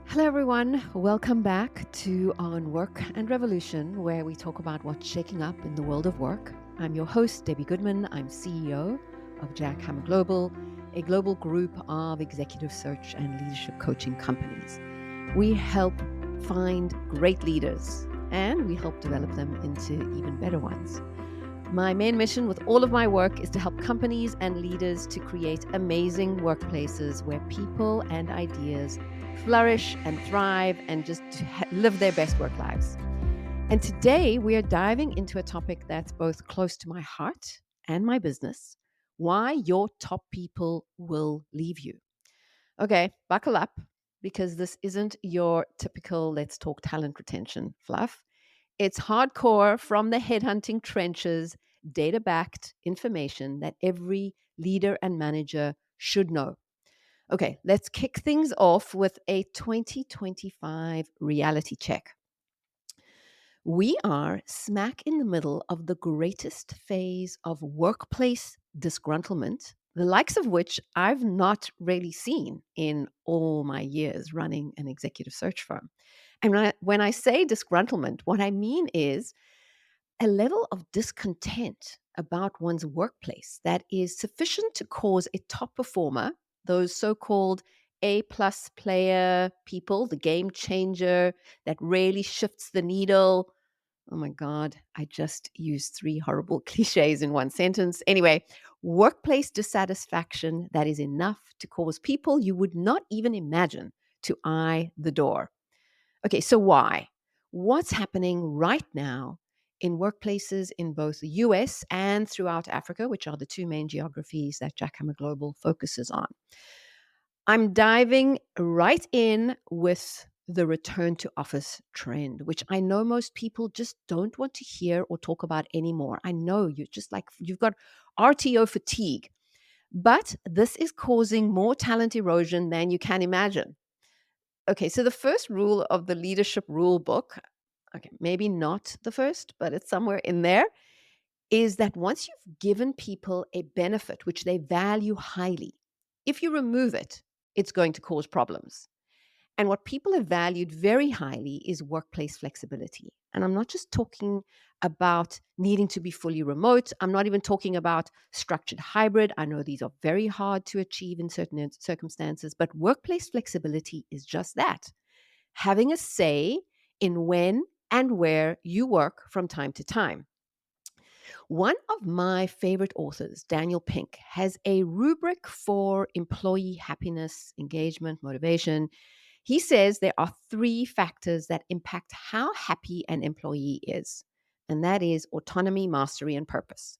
Hello, everyone. Welcome back to On Work and Revolution, where we talk about what's shaking up in the world of work. I'm your host, Debbie Goodman. I'm CEO of Jackhammer Global, a global group of executive search and leadership coaching companies. We help find great leaders and we help develop them into even better ones. My main mission with all of my work is to help companies and leaders to create amazing workplaces where people and ideas flourish and thrive and just live their best work lives. And today we are diving into a topic that's both close to my heart and my business: why your top people will leave you. Okay, buckle up, because this isn't your typical let's talk talent retention fluff. It's hardcore from the headhunting trenches, data backed information that every leader and manager should know. Okay, let's kick things off with a 2025 reality check. We are smack in the middle of the greatest phase of workplace disgruntlement, the likes of which I've not really seen in all my years running an executive search firm. And when I say disgruntlement, what I mean is a level of discontent about one's workplace that is sufficient to cause a top performer, those so-called A+ player people, the game changer that really shifts the needle. Oh my God, I just used three horrible cliches in one sentence. Anyway, workplace dissatisfaction that is enough to cause people you would not even imagine to eye the door. Okay, so why? What's happening right now in workplaces in both the US and throughout Africa, which are the two main geographies that Jackhammer Global focuses on? I'm diving right in with the return to office trend, which I know most people just don't want to hear or talk about anymore. I know you're just like, you've got RTO fatigue, but this is causing more talent erosion than you can imagine. Okay, so the first rule of the leadership rule book, okay, maybe not the first, but it's somewhere in there, is that once you've given people a benefit which they value highly, if you remove it, it's going to cause problems. And what people have valued very highly is workplace flexibility. And I'm not just talking about needing to be fully remote. I'm not even talking about structured hybrid. I know these are very hard to achieve in certain circumstances, but workplace flexibility is just that: having a say in when and where you work from time to time. One of my favorite authors, Daniel Pink, has a rubric for employee happiness, engagement, motivation. He says there are three factors that impact how happy an employee is, and that is autonomy, mastery, and purpose.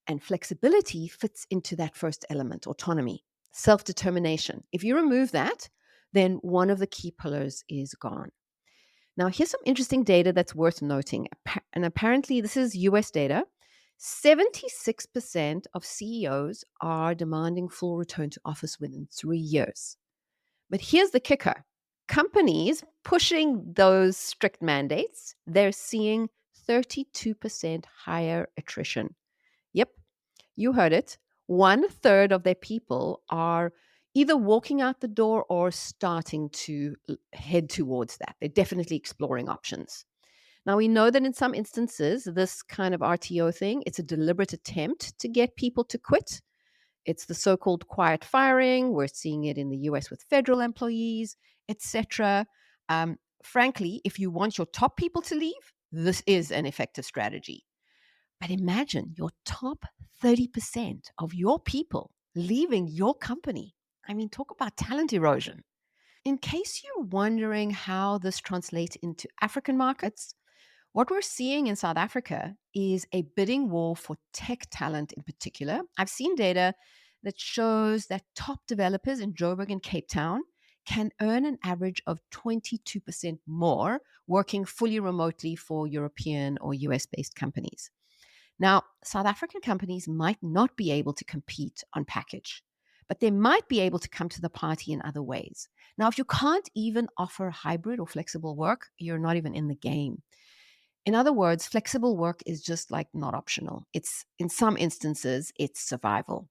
And flexibility fits into that first element: autonomy, self determination. If you remove that, then one of the key pillars is gone. Now, here's some interesting data that's worth noting. And apparently, this is US data. 76% of CEOs are demanding full return to office within 3 years. But here's the kicker: companies pushing those strict mandates, they're seeing 32% higher attrition. Yep, you heard it. One third of their people are either walking out the door or starting to head towards that. They're definitely exploring options. Now, we know that in some instances, this kind of RTO thing, it's a deliberate attempt to get people to quit. It's the so-called quiet firing. We're seeing it in the US with federal employees, etc. Frankly, if you want your top people to leave, this is an effective strategy. But imagine your top 30% of your people leaving your company. I mean, talk about talent erosion. In case you're wondering how this translates into African markets, what we're seeing in South Africa is a bidding war for tech talent in particular. I've seen data that shows that top developers in Joburg and Cape Town can earn an average of 22% more working fully remotely for European or US based companies. Now, South African companies might not be able to compete on package, but they might be able to come to the party in other ways. Now, if you can't even offer hybrid or flexible work, you're not even in the game. In other words, flexible work is just like not optional. It's, in some instances, it's survival.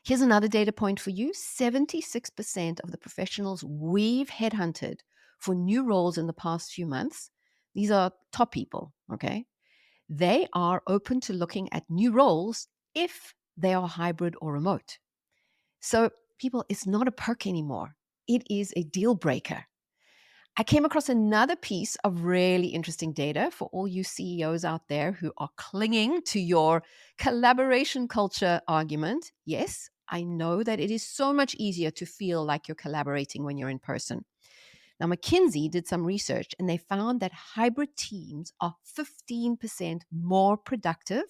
Here's another data point for you. 76% of the professionals we've headhunted for new roles in the past few months, these are top people, okay? They are open to looking at new roles if they are hybrid or remote. So, people, it's not a perk anymore. It is a deal breaker. I came across another piece of really interesting data for all you CEOs out there who are clinging to your collaboration culture argument. Yes, I know that it is so much easier to feel like you're collaborating when you're in person. Now, McKinsey did some research and they found that hybrid teams are 15% more productive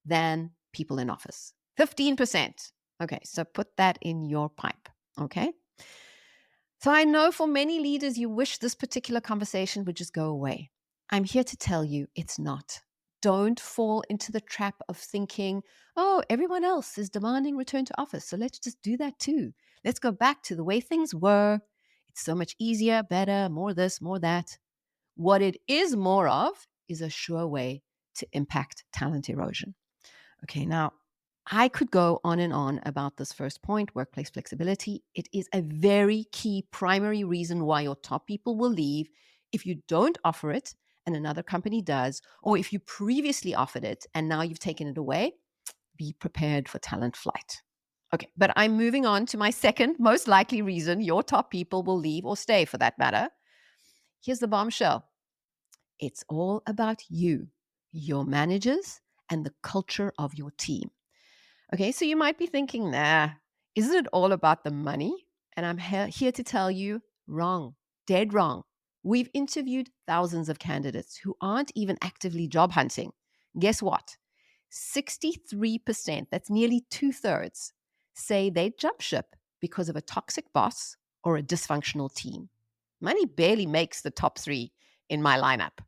than people in office. 15%. Okay, so put that in your pipe. Okay. So I know for many leaders, you wish this particular conversation would just go away. I'm here to tell you it's not. Don't fall into the trap of thinking, oh, everyone else is demanding return to office, so let's just do that too. Let's go back to the way things were. It's so much easier, better, more this, more that. What it is more of is a sure way to impact talent erosion. Okay, now I could go on and on about this first point, workplace flexibility. It is a very key primary reason why your top people will leave if you don't offer it and another company does, or if you previously offered it and now you've taken it away, be prepared for talent flight. Okay, but I'm moving on to my second most likely reason your top people will leave or stay for that matter. Here's the bombshell. It's all about you, your managers, and the culture of your team. Okay, so you might be thinking, nah, isn't it all about the money? And I'm here to tell you, wrong, dead wrong. We've interviewed thousands of candidates who aren't even actively job hunting. Guess what? 63%, that's nearly 2/3, say they'd jump ship because of a toxic boss or a dysfunctional team. Money barely makes the top three in my lineup.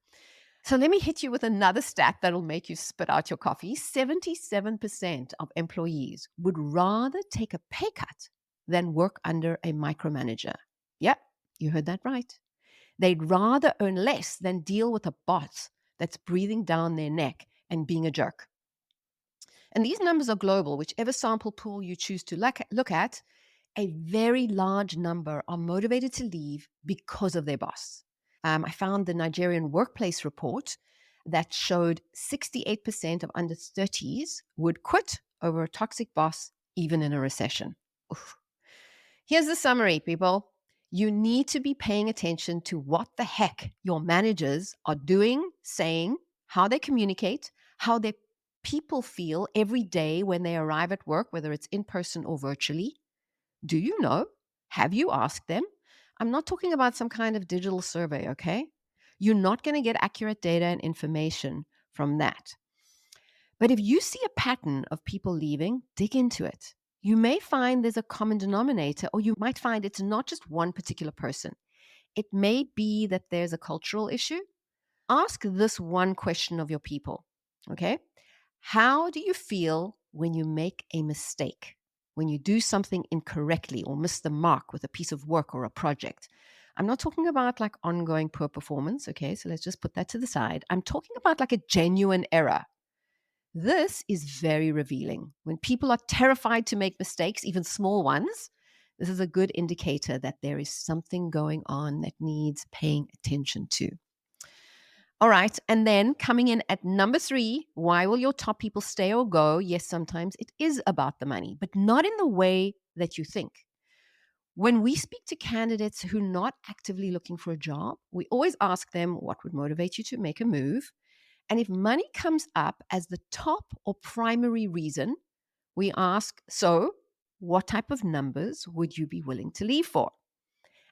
So let me hit you with another stat that'll make you spit out your coffee. 77% of employees would rather take a pay cut than work under a micromanager. Yep, you heard that right. They'd rather earn less than deal with a boss that's breathing down their neck and being a jerk. And these numbers are global. Whichever sample pool you choose to look at, a very large number are motivated to leave because of their boss. I found the Nigerian workplace report that showed 68% of under 30s would quit over a toxic boss, even in a recession. Oof. Here's the summary, people. You need to be paying attention to what the heck your managers are doing, saying, how they communicate, how their people feel every day when they arrive at work, whether it's in person or virtually. Do you know? Have you asked them? I'm not talking about some kind of digital survey, okay? You're not going to get accurate data and information from that. But if you see a pattern of people leaving, dig into it. You may find there's a common denominator, or you might find it's not just one particular person. It may be that there's a cultural issue. Ask this one question of your people, okay? How do you feel when you make a mistake? When you do something incorrectly or miss the mark with a piece of work or a project? I'm not talking about like ongoing poor performance, okay? So let's just put that to the side. I'm talking about like a genuine error. This is very revealing. When people are terrified to make mistakes, even small ones, this is a good indicator that there is something going on that needs paying attention to. All right. And then coming in at number 3, why will your top people stay or go? Yes, sometimes it is about the money, but not in the way that you think. When we speak to candidates who are not actively looking for a job, we always ask them what would motivate you to make a move. And if money comes up as the top or primary reason, we ask, so what type of numbers would you be willing to leave for?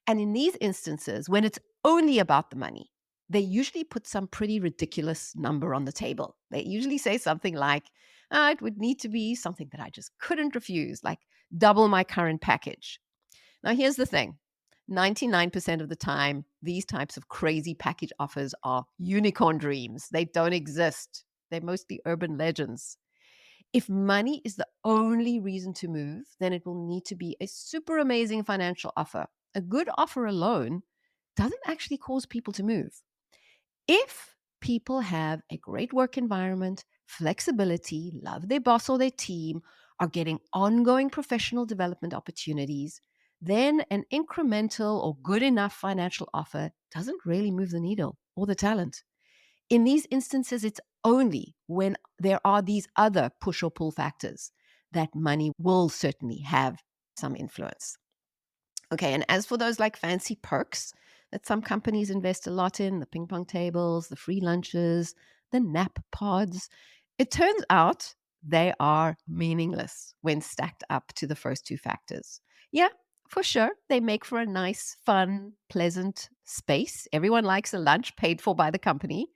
And in these instances, when it's only about the money, they usually put some pretty ridiculous number on the table. They usually say something like, it would need to be something that I just couldn't refuse, like double my current package. Now, here's the thing. 99% of the time, these types of crazy package offers are unicorn dreams. They don't exist. They're mostly urban legends. If money is the only reason to move, then it will need to be a super amazing financial offer. A good offer alone doesn't actually cause people to move. If people have a great work environment, flexibility, love their boss or their team, are getting ongoing professional development opportunities, then an incremental or good enough financial offer doesn't really move the needle or the talent. In these instances, it's only when there are these other push or pull factors that money will certainly have some influence. Okay, and as for those like fancy perks that some companies invest a lot in, the ping pong tables, the free lunches, the nap pods, it turns out they are meaningless when stacked up to the first two factors. Yeah, for sure, they make for a nice, fun, pleasant space. Everyone likes a lunch paid for by the company.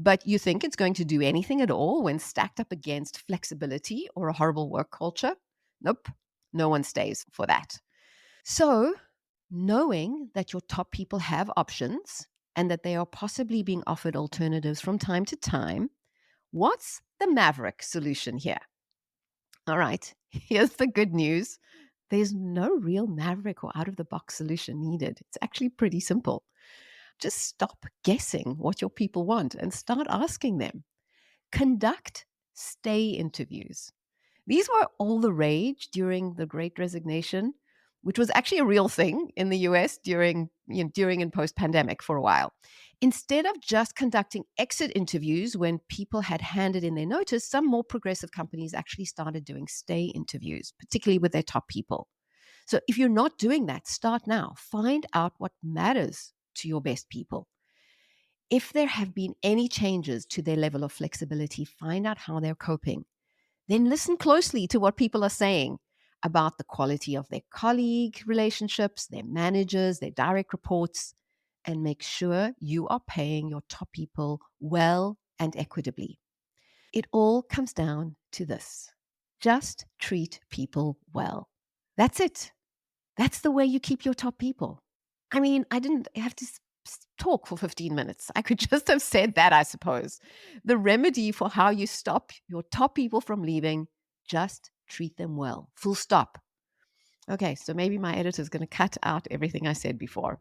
But you think it's going to do anything at all when stacked up against flexibility or a horrible work culture? Nope, no one stays for that. So, knowing that your top people have options and that they are possibly being offered alternatives from time to time, what's the maverick solution here? All right, here's the good news. There's no real maverick or out of the box solution needed. It's actually pretty simple. Just stop guessing what your people want and start asking them. Conduct stay interviews. These were all the rage during the Great Resignation, which was actually a real thing in the US during and post pandemic for a while. Instead of just conducting exit interviews when people had handed in their notice, some more progressive companies actually started doing stay interviews, particularly with their top people. So if you're not doing that, start now. Find out what matters to your best people. If there have been any changes to their level of flexibility, find out how they're coping. Then listen closely to what people are saying about the quality of their colleague relationships, their managers, their direct reports, and make sure you are paying your top people well and equitably. It all comes down to this. Just treat people well. That's it. That's the way you keep your top people. I mean, I didn't have to talk for 15 minutes. I could just have said that, I suppose. The remedy for how you stop your top people from leaving, just treat them well. Full stop. Okay, so maybe my editor is going to cut out everything I said before.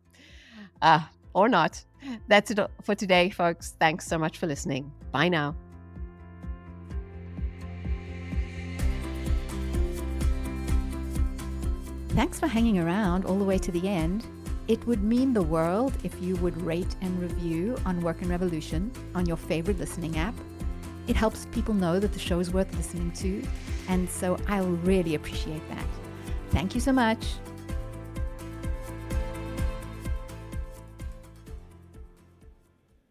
Or not. That's it for today, folks. Thanks so much for listening. Bye now. Thanks for hanging around all the way to the end. It would mean the world if you would rate and review on Work and Revolution on your favorite listening app. It helps people know that the show is worth listening to, and so I'll really appreciate that. Thank you so much.